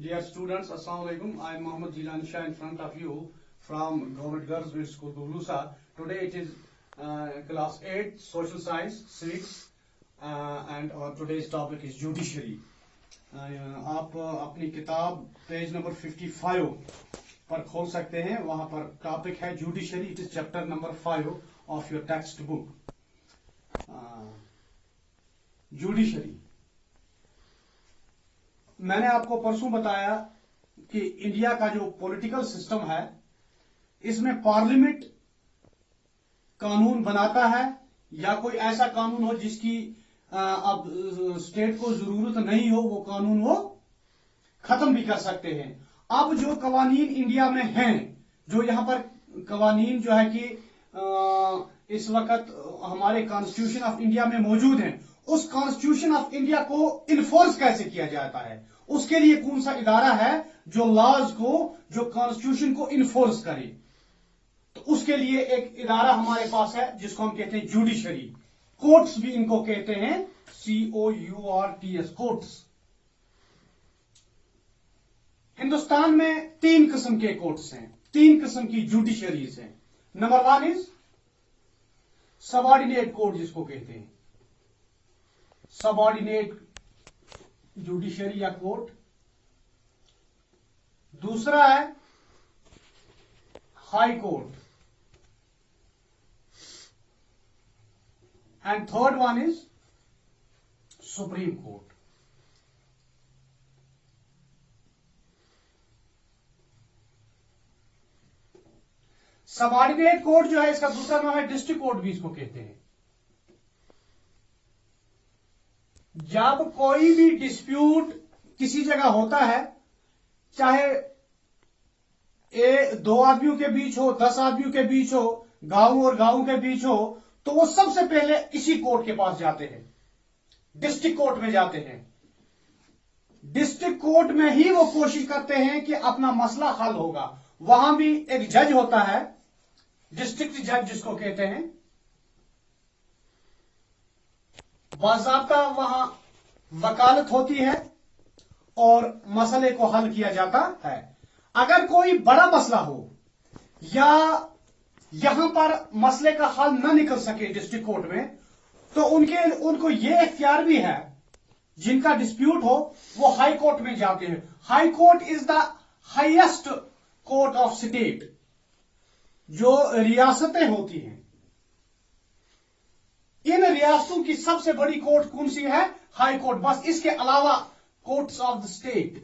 Dear students, Assalamu alaikum. I am Mohammad Jilani Shah in front of you from Government Girls Middle School, Gulusa. Today it is class 8, social science, civics, and our today's topic is judiciary. आप अपनी किताब page number 55 पर खोल सकते हैं, वहां पर topic है judiciary. It is chapter number 5 of your text book. Judiciary, मैंने आपको परसों बताया कि इंडिया का जो पॉलिटिकल सिस्टम है, इसमें पार्लियामेंट कानून बनाता है या कोई ऐसा कानून हो जिसकी अब स्टेट को जरूरत नहीं हो, वो कानून वो खत्म भी कर सकते हैं. अब जो कवानीन इंडिया में हैं, जो यहां पर कवानीन जो है कि इस वक्त हमारे कॉन्स्टिट्यूशन ऑफ इंडिया में मौजूद हैं, उस कॉन्स्टिट्यूशन ऑफ इंडिया को इन्फोर्स कैसे किया जाता है, उसके लिए कौन सा इदारा है जो लॉज को, जो कॉन्स्टिट्यूशन को इन्फोर्स करे. तो उसके लिए एक इदारा हमारे पास है जिसको हम कहते हैं जुडिशरी. कोर्ट्स भी इनको कहते हैं, COURTS, कोर्ट्स. हिंदुस्तान में 3 किस्म के कोर्ट्स हैं, 3 किस्म की जुडिशरीज हैं. नंबर 1 इज सबऑर्डिनेट कोर्ट, जिसको कहते हैं सबऑर्डिनेट जुडिशरी या कोर्ट. दूसरा है high court, and third one is supreme court. Subordinate court जो है, इसका दूसरा नाम है डिस्ट्रिक्ट कोर्ट भी इसको कहते हैं. जब कोई भी डिस्प्यूट किसी जगह होता है, चाहे 2 आदमियों के बीच हो, 10 आदमियों के बीच हो, गांव और गांव के बीच हो, तो वो सबसे पहले इसी कोर्ट के पास जाते हैं, डिस्ट्रिक्ट कोर्ट में जाते हैं. डिस्ट्रिक्ट कोर्ट में ही वो कोशिश करते हैं कि अपना मसला हल होगा. वहां भी एक जज होता है, डिस्ट्रिक्ट जज जिसको कहते हैं. बाज़ाब्ता वहां वकालत होती है और मसले को हल किया जाता है. अगर कोई बड़ा मसला हो या यहां पर मसले का हल न निकल सके डिस्ट्रिक्ट कोर्ट में, तो उनको यह इख्तियार भी है, जिनका डिस्प्यूट हो वो हाई कोर्ट में जाते हैं. High court is the highest court of state. जो रियासतें होती हैं, इन रियासतों की सबसे बड़ी कोर्ट कौन सी है? High court. बस इसके अलावा courts of the state,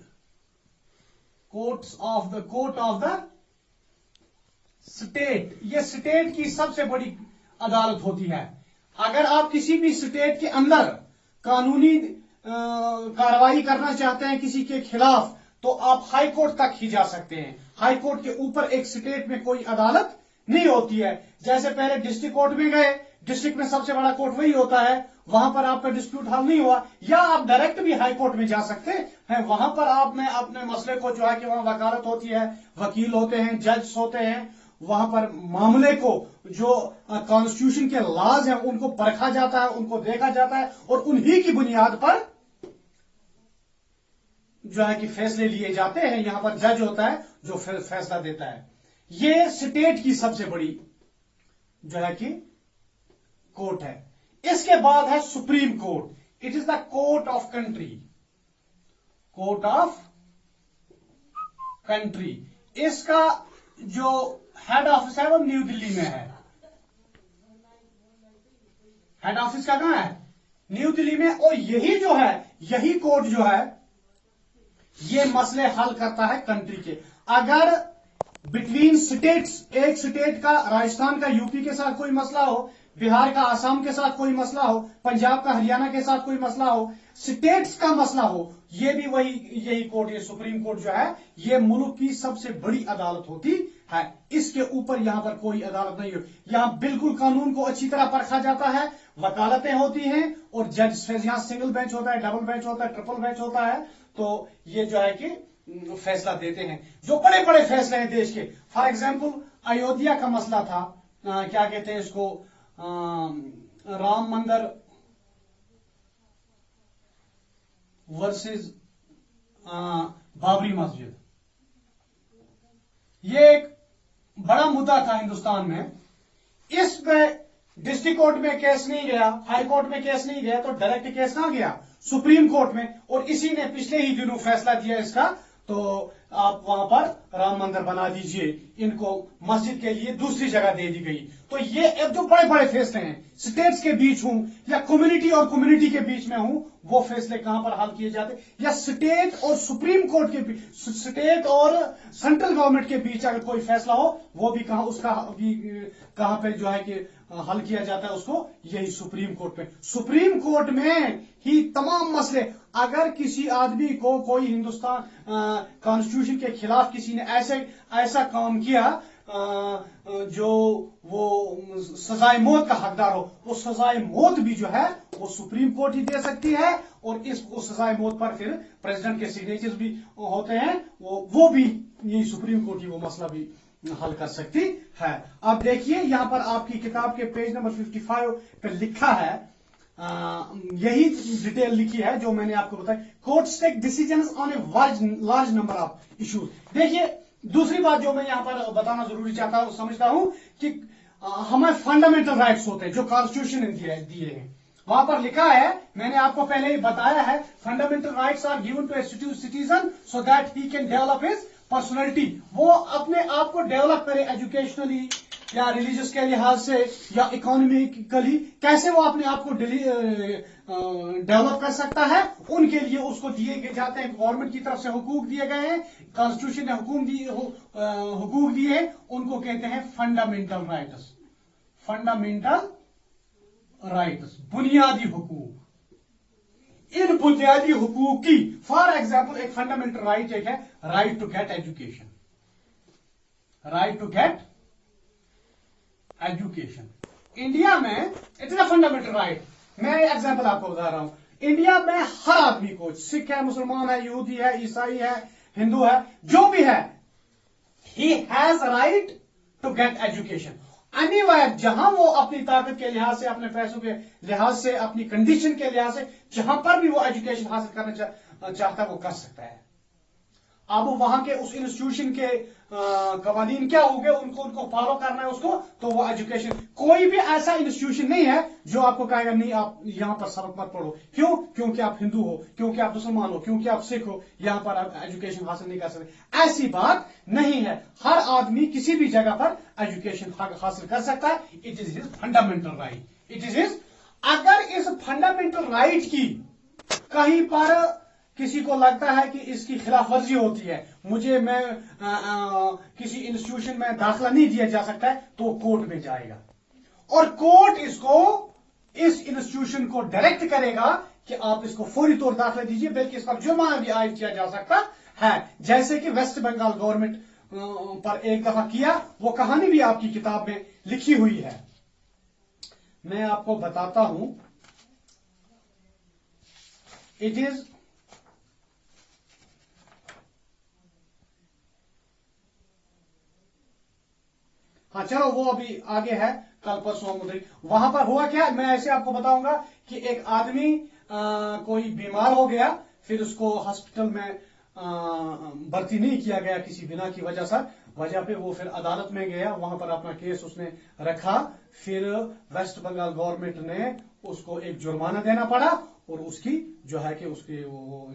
court of the state, ये स्टेट की सबसे बड़ी अदालत होती है. अगर आप किसी भी स्टेट के अंदर कानूनी कार्रवाई करना चाहते हैं किसी के खिलाफ, तो आप हाई कोर्ट तक ही जा सकते हैं. हाई कोर्ट के ऊपर एक स्टेट में कोई अदालत नहीं होती है. जैसे पहले डिस्ट्रिक्ट कोर्ट में गए, डिस्ट्रिक्ट में सबसे बड़ा कोर्ट वही होता है, वहां पर आपका डिस्प्यूट हल नहीं हुआ, या आप डायरेक्ट भी हाई कोर्ट में जा सकते हैं. वहां पर आपने अपने मसले को, जो है कि वहां वकालत होती है, वकील होते हैं, जज होते हैं, वहां पर मामले को, जो कॉन्स्टिट्यूशन के लॉज हैं, उनको परखा जाता है, उनको देखा जाता है, और उन्हीं की बुनियाद पर जो है कि फैसले लिए जाते हैं. यहां पर जज होता है जो फैसला देता है. ये स्टेट की सबसे बड़ी जो है कि कोर्ट है. इसके बाद है supreme court. It is the court of country, court of country. इसका जो हेड ऑफिस है वो न्यू दिल्ली में है. हेड ऑफिस का कहां है? न्यू दिल्ली में. और यही जो है, यही कोर्ट जो है, ये मसले हल करता है कंट्री के. अगर बिटवीन स्टेट्स, एक स्टेट का, राजस्थान का यूपी के साथ कोई मसला हो, बिहार का आसाम के साथ कोई मसला हो, पंजाब का हरियाणा के साथ कोई मसला हो, स्टेट्स का मसला हो, ये भी यही कोर्ट, ये सुप्रीम कोर्ट जो है, ये मुल्क की सबसे बड़ी अदालत होती है. इसके ऊपर यहां पर कोई अदालत नहीं हो. यहां बिल्कुल कानून को अच्छी तरह परखा जाता है, वकालतें होती हैं, और जज, यहां सिंगल बेंच होता है, डबल बेंच होता है, ट्रिपल बेंच होता है. तो ये जो है कि फैसला देते हैं, जो बड़े बड़े फैसले हैं देश के. फॉर एग्जाम्पल, अयोध्या का मसला था, क्या कहते हैं इसको, राम मंदिर वर्सेस बाबरी मस्जिद, ये एक बड़ा मुद्दा था हिंदुस्तान में। इस पे डिस्ट्रिक्ट कोर्ट में केस नहीं गया, हाई कोर्ट में केस नहीं गया, तो डायरेक्ट केस कहां गया? सुप्रीम कोर्ट में। और इसी ने पिछले ही दिनों फैसला दिया इसका, तो आप वहां पर राम मंदिर बना दीजिए, इनको मस्जिद के लिए दूसरी जगह दे दी गई। तो ये एक जो बड़े बड़े फैसले हैं, स्टेट्स के बीच हूं या कम्युनिटी और कम्युनिटी के बीच में हूं, वो फैसले कहां पर हल किए जाते, या स्टेट और सुप्रीम कोर्ट के बीच, स्टेट और सेंट्रल गवर्नमेंट के बीच अगर कोई फैसला हो, वो भी कहां, उसका भी कहां पे जो है कि हल किया जाता है उसको, यही सुप्रीम कोर्ट में। सुप्रीम कोर्ट में ही तमाम मसले, अगर किसी आदमी को कोई हिंदुस्तान कॉन्स्टिट्यूशन के खिलाफ किसी ने ऐसा काम किया जो वो सजाए मौत का हकदार हो, वो सजाए मौत भी जो है वो सुप्रीम कोर्ट ही दे सकती है। और इस सजाए मौत पर फिर प्रेसिडेंट के सिग्नेचर्स भी होते हैं, वो भी यही सुप्रीम कोर्ट ही वो मसला भी हल कर सकती है। अब देखिए यहां पर आपकी किताब के पेज नंबर 55 पे लिखा है, यही डिटेल लिखी है जो मैंने आपको बताया। Courts take decisions on a large number of issues. देखिए दूसरी बात जो मैं यहां पर बताना जरूरी चाहता हूं, समझता हूं कि हमें फंडामेंटल राइट्स होते हैं जो कॉन्स्टिट्यूशन ने दिए हैं। वहां पर लिखा है, मैंने आपको पहले ही बताया है, fundamental rights are given to a citizen so that he can develop his personality. वो अपने आप को डेवलप करे एजुकेशनली या रिलीजियस के लिहाज से या इकोनॉमिकली, कैसे वो अपने आप को डेवलप कर सकता है, उनके लिए उसको दिए जाते हैं, गवर्नमेंट की तरफ से हुकूक दिए गए हैं, कॉन्स्टिट्यूशन ने हुकूक दिए हैं, उनको कहते हैं फंडामेंटल राइट्स। फंडामेंटल राइट्स, बुनियादी हुकूक। इन बुनियादी हुकूक की, फॉर एग्जाम्पल एक फंडामेंटल राइट एक है right to get education, right to get education. India में it is a fundamental right. मैं एग्जाम्पल आपको बता रहा हूं, इंडिया में हर आदमी को, सिख है, मुसलमान है, यहूदी है, ईसाई है, हिंदू है, जो भी है, he has right to get education. Anywhere, जहां वो अपनी ताकत के लिहाज से, अपने पैसों के लिहाज से, अपनी कंडीशन के लिहाज से, जहां पर भी वो एजुकेशन हासिल करना चाहता है वो कर सकता है। अब वहां के उस इंस्टीट्यूशन के कवानीन क्या होंगे, उनको फॉलो करना है उसको, तो वो एजुकेशन। कोई भी ऐसा इंस्टीट्यूशन नहीं है जो आपको कहेगा नहीं आप यहां पर सबक मत पढ़ो। क्यों? क्योंकि आप हिंदू हो, क्योंकि आप मुसलमान हो, क्योंकि आप सिख हो, यहां पर आप एजुकेशन हासिल नहीं कर सकते। ऐसी बात नहीं है, हर आदमी किसी भी जगह पर एजुकेशन हासिल कर सकता है। It is his fundamental right, it is his. अगर इस फंडामेंटल राइट की कहीं पर किसी को लगता है कि इसकी खिलाफ वर्जी होती है, किसी इंस्टीट्यूशन में दाखिला नहीं दिया जा सकता है, तो कोर्ट में जाएगा और कोर्ट इस इंस्टीट्यूशन को डायरेक्ट करेगा कि आप इसको फौरी तौर दाखिला दीजिए, बल्कि इस पर जुर्माना भी आयद किया जा सकता है, जैसे कि वेस्ट बंगाल गवर्नमेंट पर एक दफा किया। वो कहानी भी आपकी किताब में लिखी हुई है, मैं आपको बताता हूं। इट इज हाँ, चलो वो अभी आगे है, कल परसों मुद्री। वहां पर हुआ क्या, मैं ऐसे आपको बताऊंगा कि एक आदमी कोई बीमार हो गया, फिर उसको हॉस्पिटल में भर्ती नहीं किया गया किसी बिना की वजह पे वो फिर अदालत में गया, वहां पर अपना केस उसने रखा। फिर वेस्ट बंगाल गवर्नमेंट ने उसको एक जुर्माना देना पड़ा और उसकी जो है कि उसके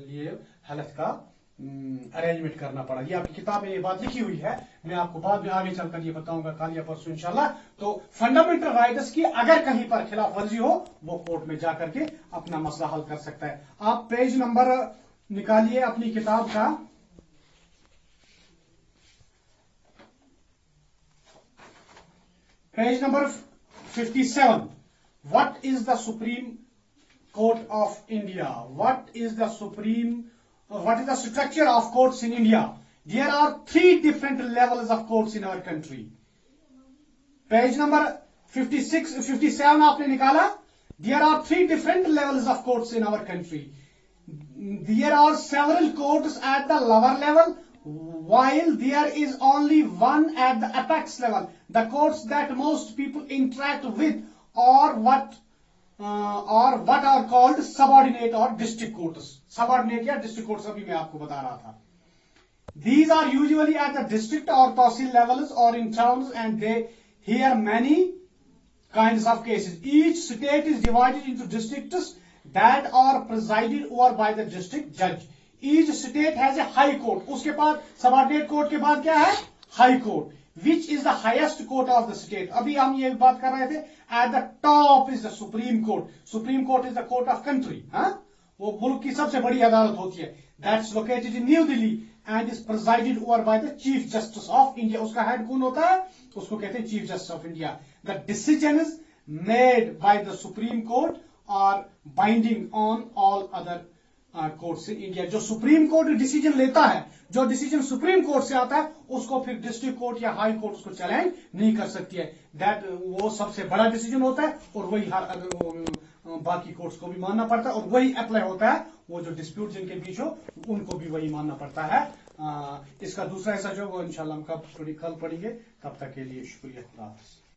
लिए हेल्थ का अरेंजमेंट करना पड़ा। ये आपकी किताब में ये बात लिखी हुई है, मैं आपको बाद में आगे चलकर ये बताऊंगा कल या परसों इंशाल्लाह। तो फंडामेंटल राइट्स की अगर कहीं पर खिलाफ वर्जी हो, वो कोर्ट में जाकर के अपना मसला हल कर सकता है। आप पेज नंबर निकालिए अपनी किताब का, page number 57। What is the supreme court of India? What is the structure of courts in India? There are 3 different levels of courts in our country. Page number 57 आपने निकाला। There are 3 different levels of courts in our country. There are several courts at the lower level, while there is only one at the apex level. The courts that most people interact with are what are called subordinate or district courts. Subordinate या district courts अभी मैं आपको बता रहा था। These are usually at the district or tahsil levels or in towns, and they hear many kinds of cases. Each state is divided into districts that are presided over by the district judge. Each state has a high court. उसके बाद subordinate court के बाद क्या है? High court, which is the highest court of the state. अभी हम ये बात कर रहे थे. At the top is the Supreme Court. Supreme Court is the court of country. हाँ? वो मुल्क की सबसे बड़ी अदालत होती है. That's located in New Delhi and is presided over by the Chief Justice of India. उसका हेड कौन होता है? उसको कहते हैं Chief Justice of India. The decisions made by the Supreme Court are binding on all other courts in India. जो supreme court decision लेता है, जो डिसीजन सुप्रीम कोर्ट से आता है, उसको फिर डिस्ट्रिक्ट कोर्ट या हाई कोर्ट उसको चैलेंज नहीं कर सकती है. दैट वो सबसे बड़ा डिसीजन होता है और वही हर बाकी कोर्ट्स को भी मानना पड़ता है और वही अप्लाई होता है. वो जो डिस्प्यूट जिनके बीच हो उनको भी वही मानना पड़ता है. इसका दूसरा हिस्सा जो वो इंशाल्लाह हम कल पढ़ेंगे. तब तक के लिए शुक्रिया. खुदा हाफिज़.